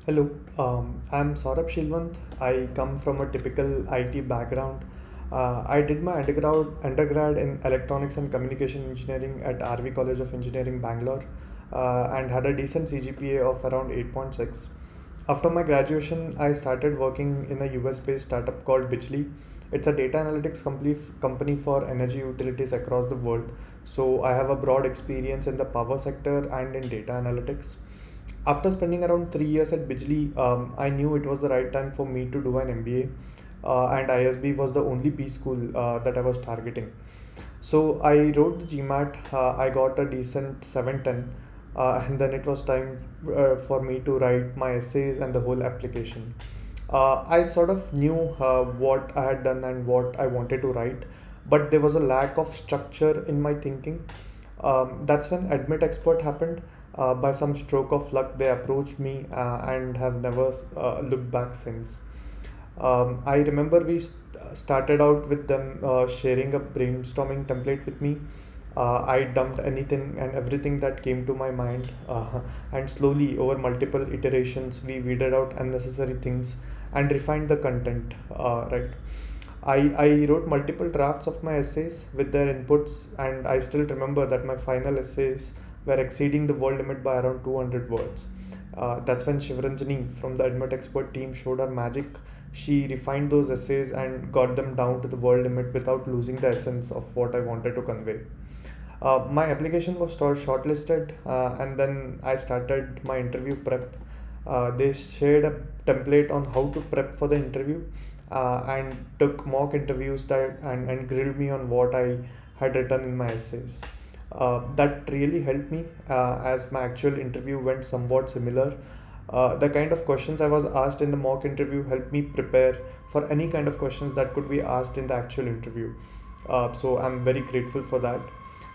Hello, I'm Sourabh Sheelwant. I come from a typical IT background. I did my undergrad in electronics and communication engineering at RV College of Engineering, Bangalore, and had a decent CGPA of around 8.6. After my graduation, I started working in a US-based startup called Bijli. It's a data analytics company for energy utilities across the world. So I have a broad experience in the power sector and in data analytics. After spending around 3 years at Bijli, I knew it was the right time for me to do an MBA, and ISB was the only B school that I was targeting. So I wrote the GMAT, I got a decent 710, and then it was time for me to write my essays and the whole application. I sort of knew what I had done and what I wanted to write, but there was a lack of structure in my thinking. That's when Admit Expert happened. By some stroke of luck, they approached me and have never looked back since. I remember started out with them sharing a brainstorming template with me. I dumped anything and everything that came to my mind, and slowly, over multiple iterations, we weeded out unnecessary things and refined the content. Right. I wrote multiple drafts of my essays with their inputs, and I still remember that my final essays were exceeding the word limit by around 200 words. That's when Shivranjani from the Admit Expert team showed her magic. She refined those essays and got them down to the word limit without losing the essence of what I wanted to convey. My application was shortlisted, and then I started my interview prep. They shared a template on how to prep for the interview, and took mock interviews and grilled me on what I had written in my essays. That really helped me, as my actual interview went somewhat similar. The kind of questions I was asked in the mock interview helped me prepare for any kind of questions that could be asked in the actual interview. So I'm very grateful for that.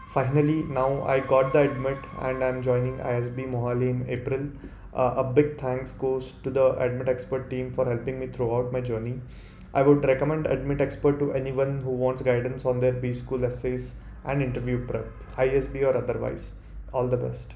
Finally, now I got the admit and I'm joining ISB Mohali in April. A big thanks goes to the Admit Expert team for helping me throughout my journey. I would recommend Admit Expert to anyone who wants guidance on their B School essays and interview prep, ISB or otherwise. All the best.